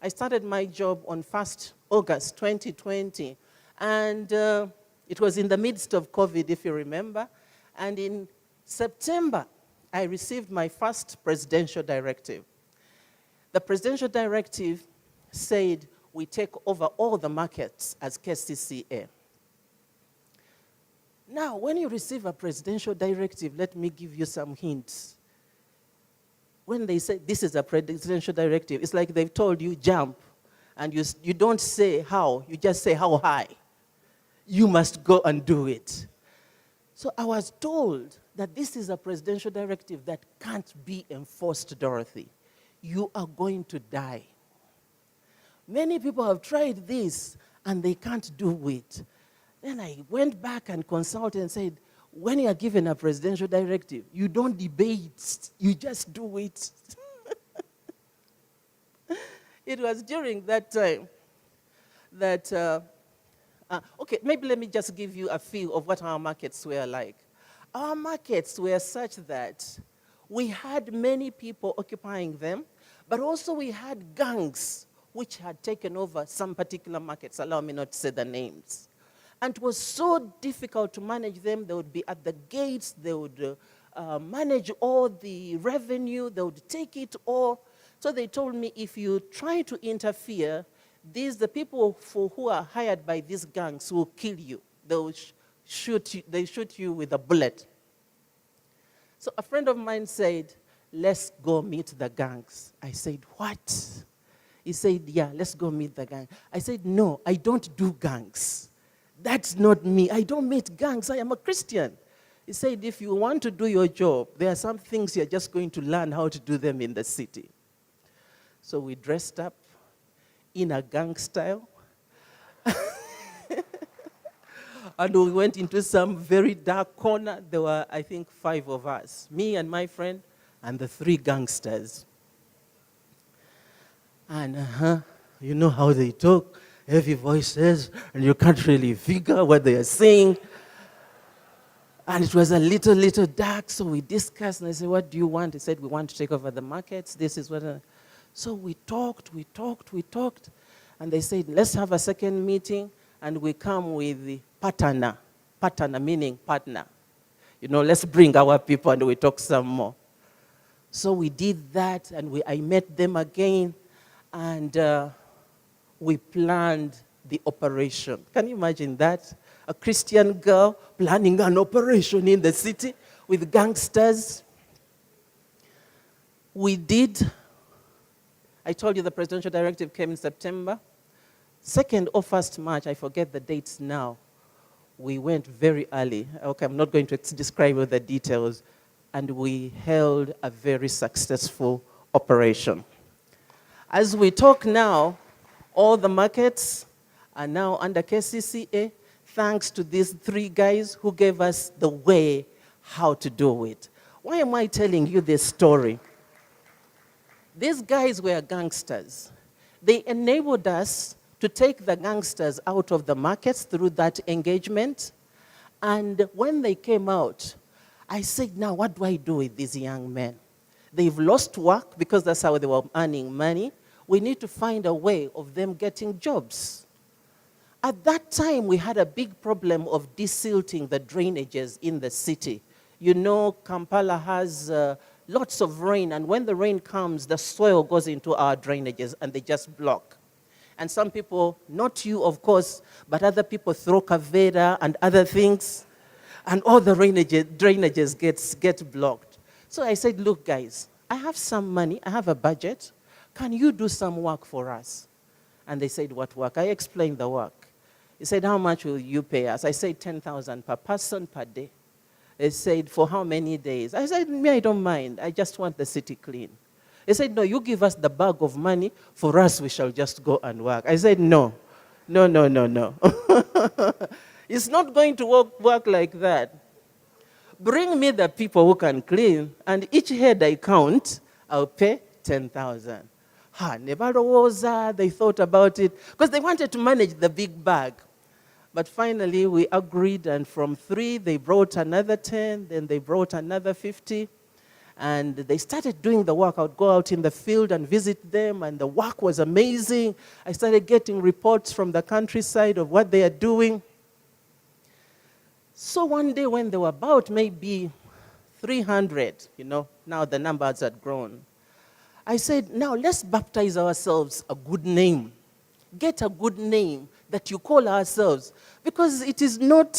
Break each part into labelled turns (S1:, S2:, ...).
S1: I started my job on 1st August 2020, and it was in the midst of COVID, if you remember. And in September, I received my first presidential directive. The presidential directive said we take over all the markets as KCCA. Now, when you receive a presidential directive, let me give you some hints. When they say this is a presidential directive, it's like they've told you jump, and you don't say how, you just say how high. You must go and do it. So I was told that this is a presidential directive that can't be enforced, Dorothy. You are going to die. Many people have tried this, and they can't do it. Then I went back and consulted and said, when you are given a presidential directive, you don't debate, you just do it. It was during that time that, okay, maybe let me just give you a feel of what our markets were like. Our markets were such that we had many people occupying them, but also we had gangs which had taken over some particular markets. Allow me not to say the names. And it was so difficult to manage them. They would be at the gates. They would manage all the revenue. They would take it all. So they told me, if you try to interfere, the people who are hired by these gangs will kill you. They will shoot you with a bullet. So a friend of mine said, let's go meet the gangs. I said, what? He said, yeah, let's go meet the gang. I said, no, I don't do gangs. That's not me. I don't meet gangs. I am a Christian. He said, if you want to do your job, there are some things you're just going to learn how to do them in the city. So we dressed up in a gang style. And we went into some very dark corner. There were, I think, 5 of us, me and my friend and the 3 gangsters. And you know how they talk. Heavy voices, and you can't really figure what they are saying. And it was a little dark, so we discussed, and I said, what do you want? He said, we want to take over the markets. This is what... So we talked, and they said, let's have a second meeting, and we come with the partner meaning partner. You know, let's bring our people, and we talk some more. So we did that, and I met them again, and... we planned the operation. Can you imagine that? A Christian girl planning an operation in the city with gangsters. We did. I told you the presidential directive came in September. 2nd or 1st March, I forget the dates now. We went very early. Okay, I'm not going to describe all the details. And we held a very successful operation. As we talk now, all the markets are now under KCCA, thanks to these 3 guys who gave us the way how to do it. Why am I telling you this story? These guys were gangsters. They enabled us to take the gangsters out of the markets through that engagement. And when they came out, I said, now what do I do with these young men? They've lost work because that's how they were earning money. We need to find a way of them getting jobs. At that time, we had a big problem of desilting the drainages in the city. You know, Kampala has lots of rain, and when the rain comes, the soil goes into our drainages, and they just block. And some people, not you, of course, but other people throw kavera and other things, and all the drainages get blocked. So I said, look, guys, I have some money, I have a budget. Can you do some work for us? And they said, what work? I explained the work. He said, how much will you pay us? I said, 10,000 per person per day. They said, for how many days? I said, me, I don't mind. I just want the city clean. He said, no, you give us the bag of money. For us, we shall just go and work. I said, no. It's not going to work like that. Bring me the people who can clean, and each head I count, I'll pay 10,000. They thought about it, because they wanted to manage the big bag. But finally, we agreed, and from 3, they brought another 10, then they brought another 50. And they started doing the work. I would go out in the field and visit them, and the work was amazing. I started getting reports from the countryside of what they are doing. So one day when they were about maybe 300, now the numbers had grown, I said, now let's baptize ourselves a good name. Get a good name that you call ourselves. Because it is not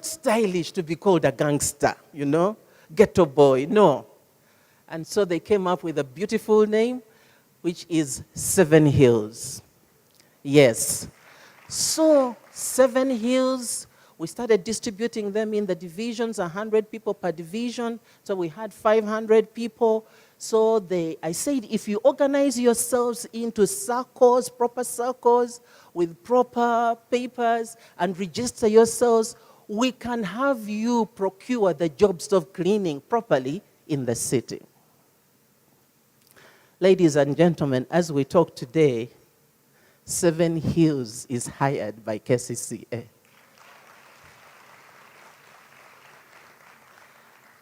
S1: stylish to be called a gangster, ghetto boy, no. And so they came up with a beautiful name, which is 7 Hills. Yes. So 7 Hills, we started distributing them in the divisions, 100 people per division. So we had 500 people. So I said, if you organize yourselves into circles, proper circles, with proper papers, and register yourselves, we can have you procure the jobs of cleaning properly in the city. Ladies and gentlemen, as we talk today, 7 Hills is hired by KCCA.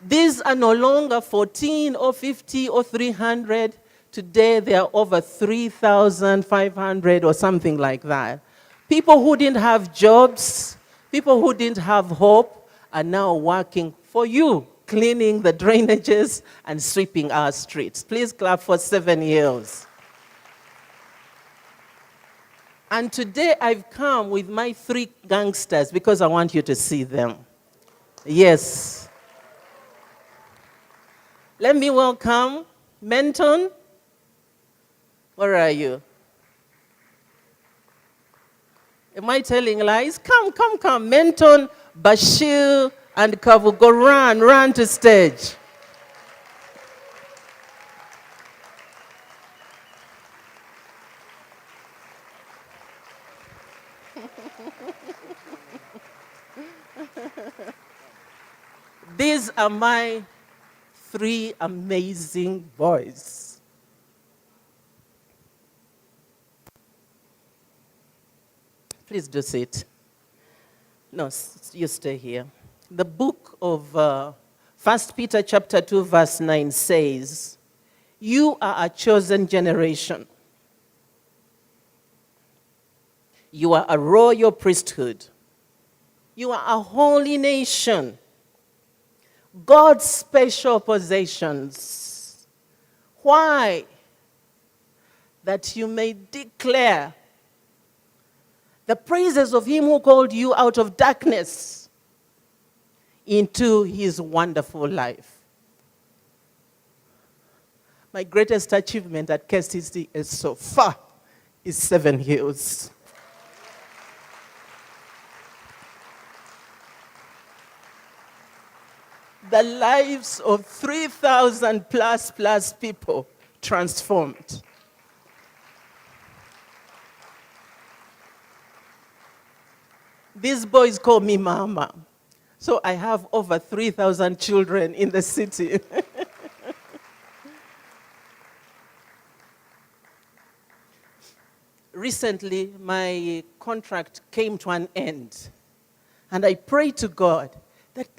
S1: These are no longer 14 or 50 or 300. Today, there are over 3,500 or something like that. People who didn't have jobs, people who didn't have hope, are now working for you, cleaning the drainages and sweeping our streets. Please clap for 7 Hills. And today, I've come with my 3 gangsters because I want you to see them. Yes. Let me welcome Menton. Where are you? Am I telling lies? Come. Menton, Bashir, and Kavugo, run to stage. These are my 3 amazing boys. Please do sit. No, you stay here. The book of 1 Peter chapter 2, verse 9 says, you are a chosen generation. You are a royal priesthood. You are a holy nation. God's special possessions. Why? That you may declare the praises of him who called you out of darkness into his wonderful life. My greatest achievement at KCC is so far is 7 Hills. The lives of 3,000 plus people transformed. These boys call me Mama. So I have over 3,000 children in the city. Recently, my contract came to an end. And I prayed to God that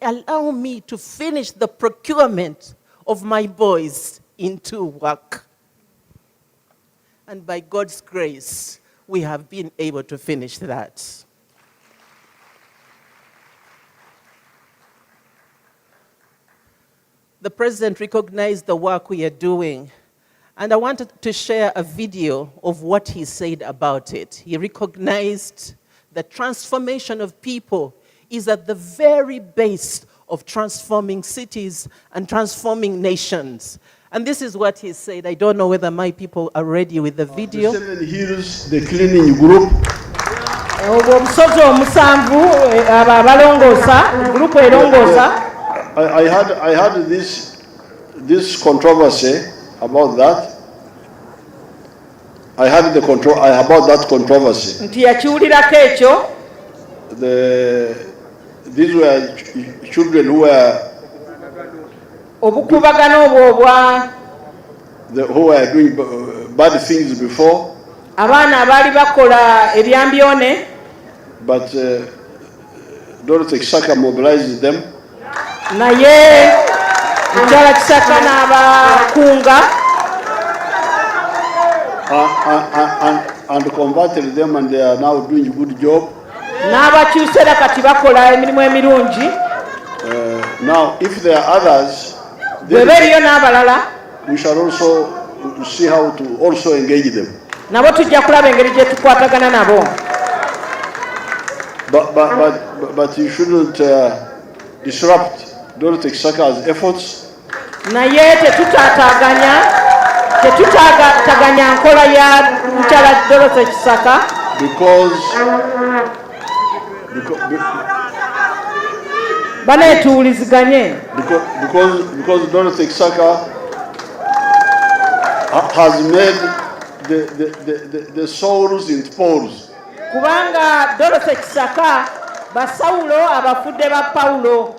S1: allow me to finish the procurement of my boys into work. And by God's grace, we have been able to finish that. The president recognized the work we are doing, and I wanted to share a video of what he said about it. He recognized the transformation of people is at the very base of transforming cities and transforming nations. And this is what he said. I don't know whether my people are ready with the video.
S2: The 7 Hills, the cleaning group. I had this controversy about that. I had about that controversy. These were children who were doing bad things before. But Dorothy KISAKA mobilized them.
S1: mukyala Kisaka n'abakunga
S2: and converted them, and they are now doing a good job.
S1: n'abakyusa era kati bakola emirimu emirungi.
S2: Now, if there are others,
S1: bweba eriyo n'abalala,
S2: we shall also see how to also engage them.
S1: nabo tujja kulaba engeri gye tukwatagana nabo.
S2: But you shouldn't disrupt Dorothy Kisaka's efforts.
S1: Naye tetutaaganya nkola ya mukyala Dorothy Kisaka baneetuuliziganye
S2: because Dorothy Kisaka has made the souls into Pauls.
S1: Kubanga Dorothy Kisaka basawulo abafudde ba Paulo.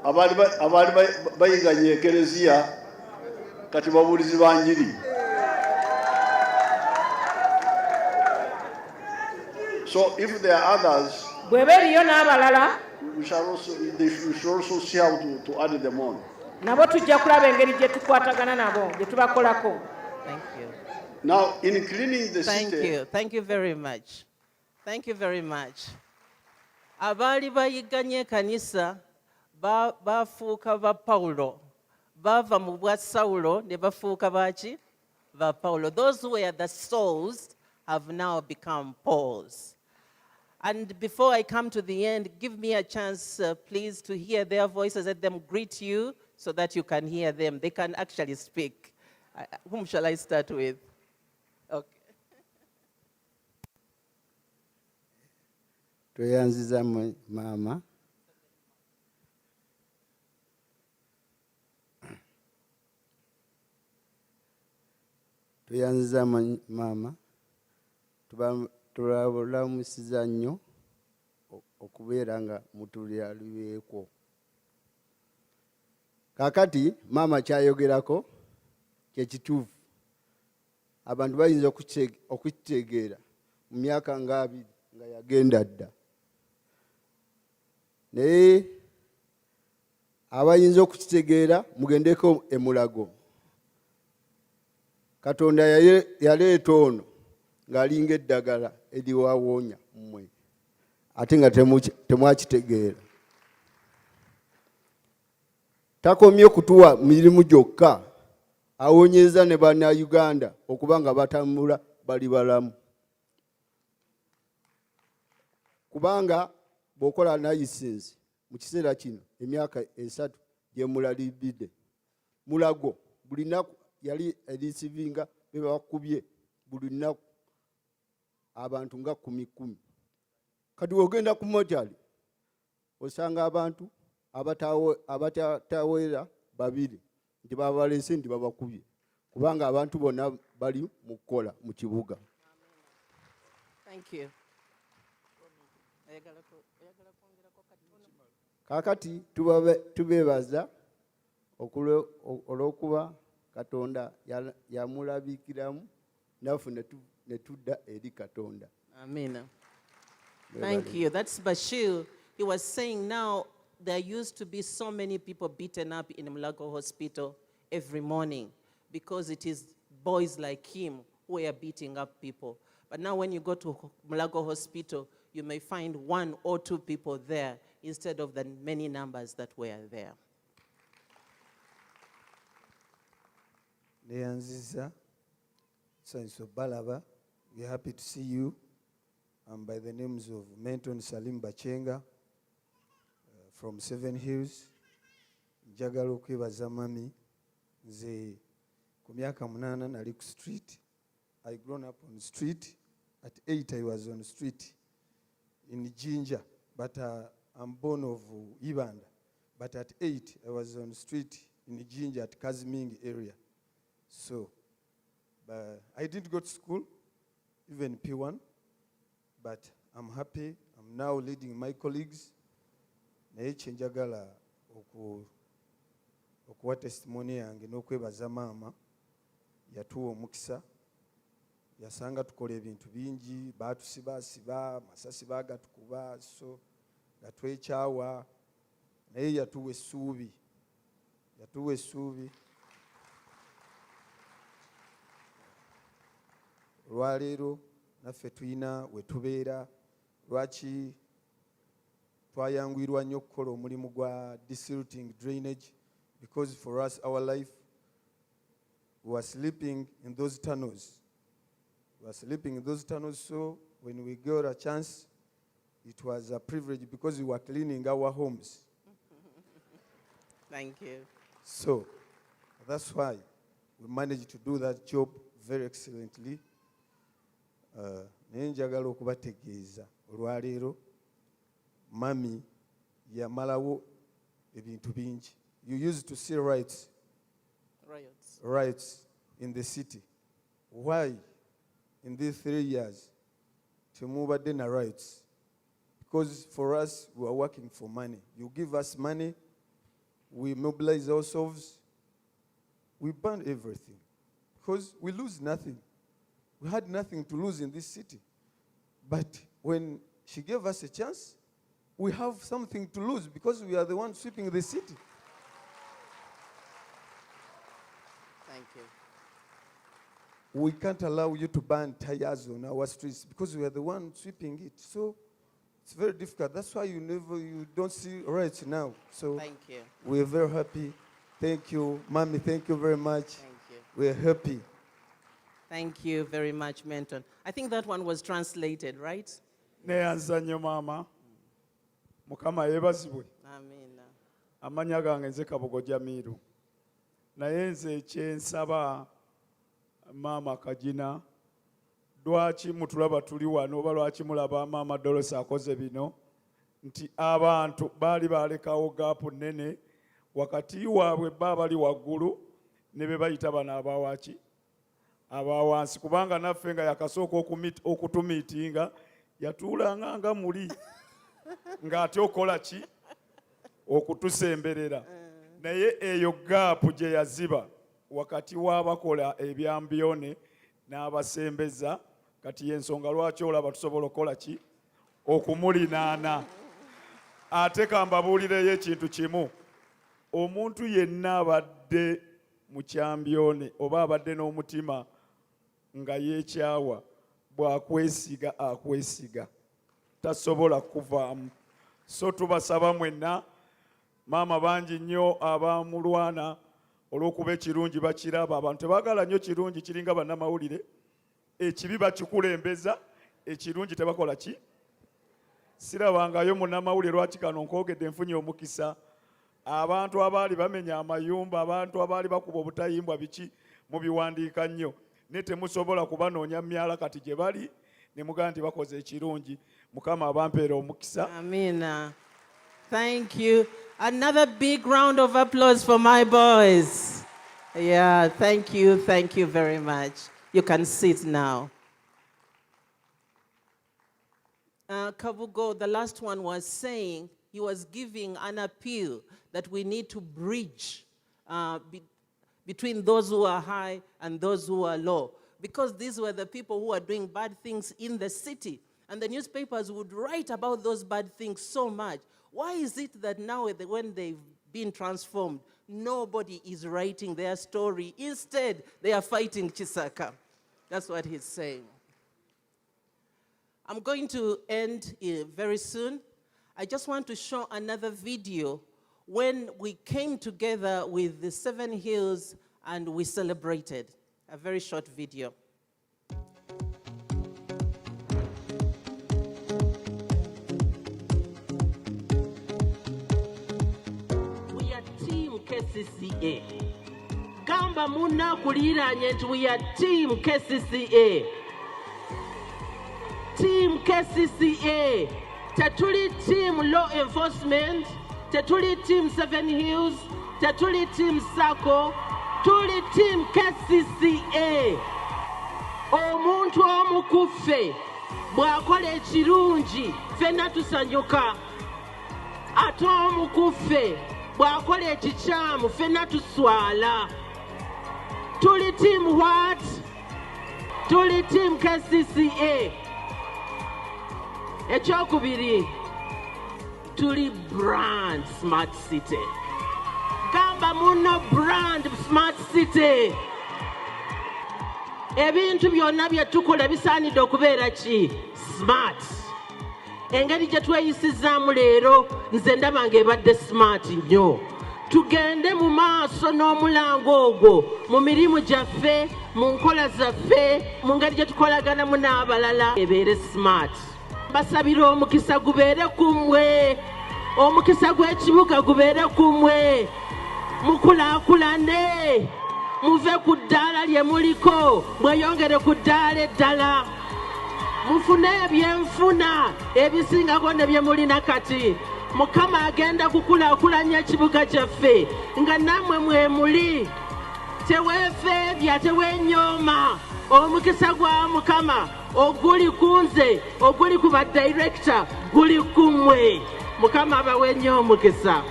S2: Abaali bayiganye ekereziya kati babuulizi ba njiri. So if there are others,
S1: bweba eriyo n'abalala,
S2: we should also see how to add them on.
S1: Nabo tujja kulaba engeri gye tukwatagana nabo, gye tubakolako. Thank you.
S2: Now, in cleaning the city...
S1: Thank you very much. Thank you very much. Abaali bayigganye kanisa bafuuka ba Paulo. Bava mu bwa Sawulo ne bafuuka baki? Ba Paulo. Those who were the souls have now become Pauls. And before I come to the end, give me a chance, please, to hear their voices. Let them greet you so that you can hear them. They can actually speak. Whom shall I start with? Okay.
S3: Tweyanziza mama. Tweyanziza mama. Tulamusiza nnyo okubeera nga mutulyalibeeko. Kakati mama kyayogerako kyekituufu. Abantu bayinza okukitegeera mu myaka nga 2 nga yagenda dda. Naye abayinza okukitegeera mugendeko emulago. Katonda yaleeta ono ng'alinga eddagala eriwawoonya mmwe ate nga temwakitegeera. Takomye kutuwa mirimu gyokka, awonyeza ne bannayuganda okuba nga batambula bali balamu. Kubanga bw'okola nayisinzi mu kiseera kino emyaka 3 gye mulalibidde, mulago buli nnaku yali erisivinga be bakubye buli nnaku abantu nga 10. Kati ogenda ku motali osanga abantu abatawera 2 nti babalese nti babakubye kubanga abantu bonna bali mu kukola mu kibuga.
S1: Thank you.
S3: Kakati tubebaza olw'okuba Katonda yamulabikiramu naffe ne tudda eri Katonda.
S1: Amen. Thank you. That's Bashir. He was saying now there used to be so many people beaten up in Mulago Hospital every morning because it is boys like him who are beating up people. But now when you go to Mulago Hospital, you may find 1 or 2 people there instead of the many numbers that were there.
S4: Neyanziza, Sanso Balaba, we're happy to see you. I'm by the names of Menton Salim Bachenga from 7 Hills. Njagala okwebaza mami nze ku myaka 8 nali ku street. I grown up on the street. At 8 I was on the street in Jinja, but I'm born of Ibanda. But at 8 I was on the street in Jinja at Kaziming area. So, I didn't go to school, even P1, but I'm happy. I'm now leading my colleagues. Naye kyenjagala okuwa testimony yange n'okwebaza maama yatuwa omukisa yasanga tukola ebintu bingi, baatusibaasiba, amasasi baagatukuba, so nga twekyawa, naye yatuwa essuubi. Olwaleero naffe tulina we tubeera. Lwaki twayanguyirwa nnyo okukola omulimu gwa desilting drainage? Because for us, our life, we were sleeping in those tunnels. So when we got a chance, it was a privilege because we were cleaning our homes.
S1: Thank you.
S4: So that's why we managed to do that job very excellently. Naye njagala okubategeeza olwaleero mami yamalawo ebintu bingi. You used to see riots in the city. Why in these 3 years temubadde na riots? Because for us, we are working for money. You give us money, we mobilize ourselves, we burn everything. Because we lose nothing. We had nothing to lose in this city. But when she gave us a chance, we have something to lose because we are the ones sweeping the city.
S1: Thank you.
S4: We can't allow you to burn tires on our streets because we are the ones sweeping it. So it's very difficult. That's why you don't see riots now. So
S1: Thank you.
S4: we're very happy. Thank you, Mommy. Thank you very much.
S1: Thank you.
S4: We're happy.
S1: Thank you very much, Menton. I think that one was translated, right?
S5: Neyanza nnyo maama. Mukama yeebazibwe.
S1: Amen.
S5: Amannya gange nze Kabogo Jamiru. Naye nze kyensaba maama Kagina, lwaki mutulaba tuli wano oba lwaki mulaba maama Dorothy akoze bino, nti abantu baali balekawo gaapu nnene wakati waabwe bba bali waggulu ne be bayita bano abawaki abawansi, kubanga naffe nga yakasooka okutumiitinga yatuulanga nga muli ng'ate okola ki okutusemberera. Naye eyo gaapu gye yaziba wakati w'abakola ebyambyone n'abasembeza, kati y'ensonga lwaki olaba tusobola okukola ki okumulinaana. Ate kambabuulireyo ekintu kimu, omuntu yenna abadde mu kyambyone oba abadde n'omutima nga yeekyawa, bw'akwesiga akwesiga tasobola kuvaamu. So tubasaba mwenna, maama bangi nnyo abamulwana olw'okuba ekirungi bakiraba. Abantu tebaagala nnyo kirungi, kiringa bannamawulire, ekibi bakikulembeza, ekirungi tebakola ki. Sirabangayo munnamawulire lwaki kano nkoogedde nfunye omukisa. Abantu abaali bamenya amayumba, abantu abaali bakuba obutayimbwa, biki mubiwandiika nnyo, ne temusobola kubanoonya myala kati gye bali ne mugamba nti bakoze ekirungi. Mukama abampeera omukisa.
S1: Amina. Thank you. Another big round of applause for my boys. Yeah, thank you very much. You can sit now. Kabugo, the last one was saying, he was giving an appeal that we need to bridge between those who are high and those who are low, because these were the people who are doing bad things in the city, and the newspapers would write about those bad things so much. Why is it that now, when they've been transformed, nobody is writing their story? Instead, they are fighting KISAKA. That's what he's saying. I'm going to end very soon. I just want to show another video when we came together with the 7 Hills and we celebrated. A very short video. We are Team KCCA. Gamba muna kuliranye nti we are Team KCCA. Team KCCA. Tetuli Team Law Enforcement. Tetuli Team 7 Hills. Tetuli Team Sako. Tuli Team KCCA. Omuntu omukuffe bw'akola ekirungi ffenna tusanyuka. Ate omukuffe bw'akola ekikyamu ffenna tuswala. Tuli Team what?
S6: Tuli team KCCA. Ekyokubiri, tuli brand smart city. Gamba muno brand smart city. Ebintu byonna bye tukola bisaanidde okubeera ki? Smart. Engeri gye tweyisizaamu leero nze ndaba ng'ebadde smart nnyo. Tugende mu maaso n'omulango ogwo mu mirimu gyaffe, mu nkola zaffe, mu ngeri gye tukolaganamu n'abalala ebeere smart. Basabira omukisa gubeere kumwe. Omukisa gw'ekibuga gubeere kumwe. Mukulaakulane. Muve ku ddaala lye muliko mweyongere ku ddaala eddala. Mufune ebyenfuna ebisingako ne bye mulina kati. Mukama agenda kukulaakulanya ekibuga kyaffe nga nammwe mwe muli. Teweefeebya, teweenyooma. Omukisa gwa Mukama oguli ku nze, oguli ku badirector, guli ku mmwe. Mukama abawe nnyo omukisa.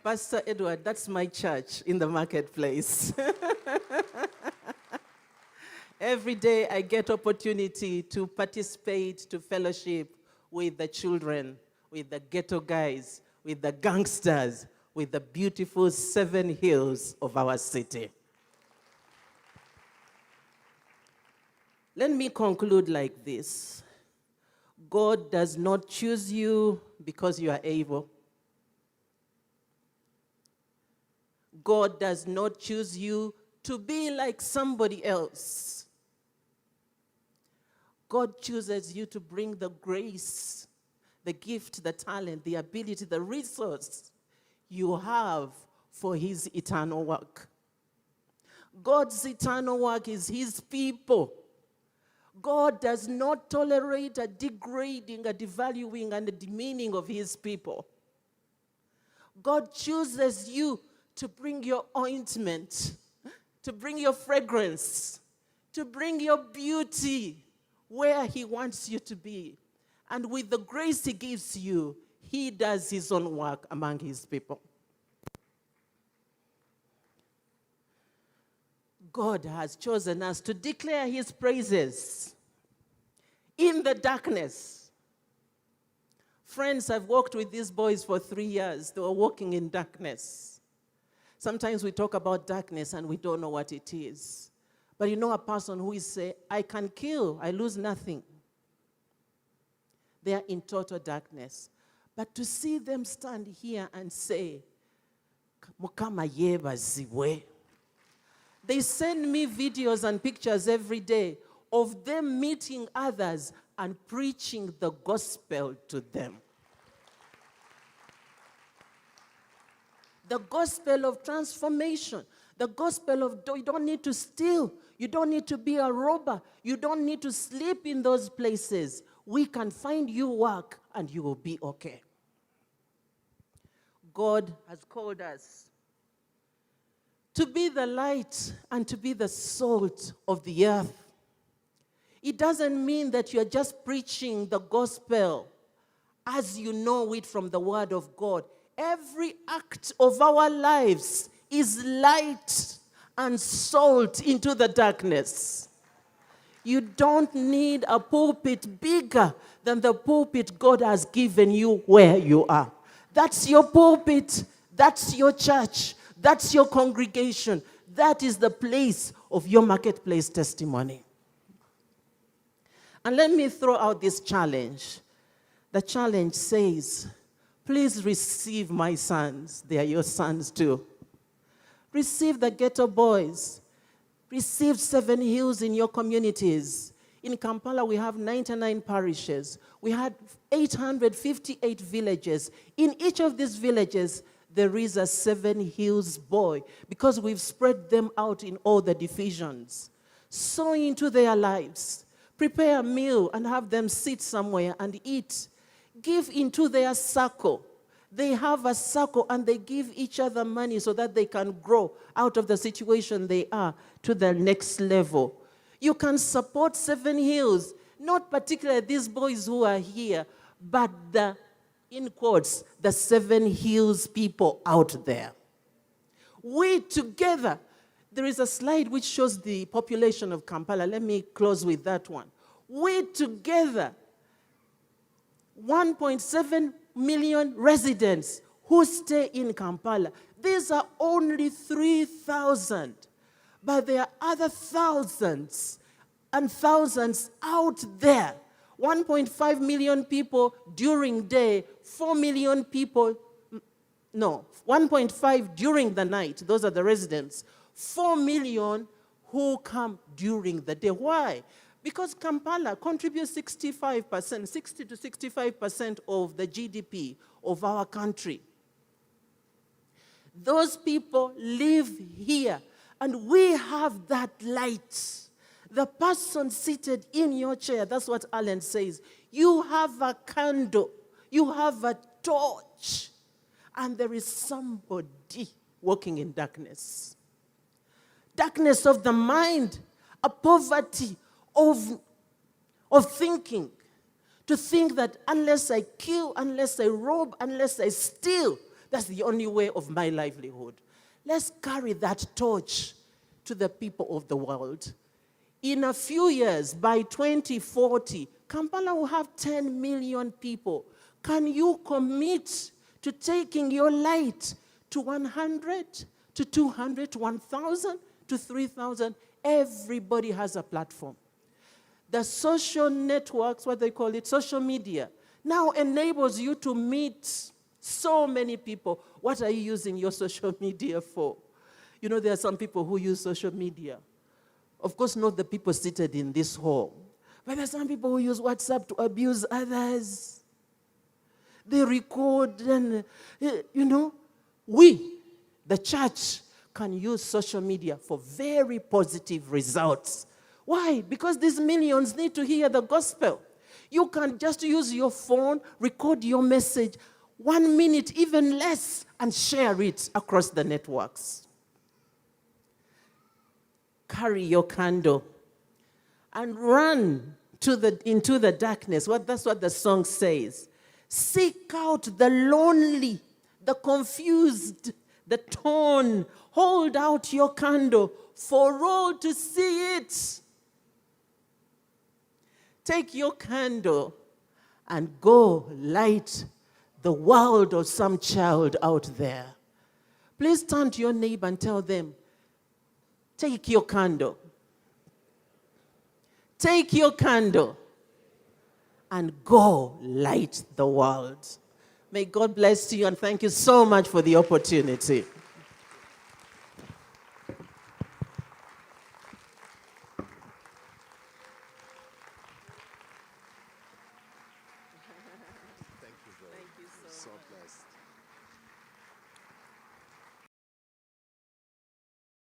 S1: Pastor Edward, that's my church in the marketplace. Every day I get opportunity to participate, to fellowship with the children, with the ghetto guys, with the gangsters, with the beautiful 7 hills of our city. Let me conclude like this. God does not choose you because you are able. God does not choose you to be like somebody else. God chooses you to bring the grace, the gift, the talent, the ability, the resource you have for his eternal work. God's eternal work is his people. God does not tolerate a degrading, a devaluing, and a demeaning of his people. God chooses you to bring your ointment, to bring your fragrance, to bring your beauty where he wants you to be. And with the grace he gives you, he does his own work among his people. God has chosen us to declare his praises in the darkness. Friends, I've worked with these boys for 3 years. They were walking in darkness. Sometimes we talk about darkness and we don't know what it is. But you know a person who is say, I can kill, I lose nothing. They are in total darkness. But to see them stand here and say, Mukama yebaziwe. They send me videos and pictures every day of them meeting others and preaching the gospel to them. The gospel of transformation. The gospel of you don't need to steal. You don't need to be a robber. You don't need to sleep in those places. We can find you work and you will be okay. God has called us to be the light and to be the salt of the earth. It doesn't mean that you're just preaching the gospel as you know it from the word of God. Every act of our lives is light and salt into the darkness. You don't need a pulpit bigger than the pulpit God has given you where you are. That's your pulpit. That's your church. That's your congregation. That is the place of your marketplace testimony. And let me throw out this challenge. The challenge says, please receive my sons. They are your sons too. Receive the ghetto boys. Receive 7 hills in your communities. In Kampala, we have 99 parishes. We had 858 villages. In each of these villages, there is a 7 hills boy because we've spread them out in all the divisions. Sow into their lives. Prepare a meal and have them sit somewhere and eat. Give into their circle. They have a circle and they give each other money so that they can grow out of the situation they are to the next level. You can support 7 hills, not particularly these boys who are here, but in quotes, the 7 hills people out there. We together, there is a slide which shows the population of Kampala. Let me close with that one. We together, 1.7 million residents who stay in Kampala. These are only 3,000, but there are other thousands and thousands out there. 1.5 million people during day, 4 million people, no, 1.5 during the night. Those are the residents. 4 million who come during the day. Why? Because Kampala contributes 65%, 60 to 65% of the GDP of our country. Those people live here, and we have that light. The person seated in your chair, that's what Alan says. You have a candle, you have a torch, and there is somebody walking in darkness. Darkness of the mind, a poverty of thinking. To think that unless I kill, unless I rob, unless I steal, that's the only way of my livelihood. Let's carry that torch to the people of the world. In a few years, by 2040, Kampala will have 10 million people. Can you commit to taking your light to 100, to 200, to 1,000, to 3,000? Everybody has a platform. The social networks, what they call it, social media, now enables you to meet so many people. What are you using your social media for? You know, there are some people who use social media. Of course, not the people seated in this hall. But there are some people who use WhatsApp to abuse others. They record and, you know, we, the church, can use social media for very positive results. Why? Because these millions need to hear the gospel. You can just use your phone, record your message, 1 minute, even less, and share it across the networks. Carry your candle and run into the darkness. That's what the song says. Seek out the lonely, the confused, the torn. Hold out your candle for all to see it. Take your candle and go light the world of some child out there. Please turn to your neighbor and tell them, take your candle. Take your candle and go light the world. May God bless you, and thank you so much for the opportunity.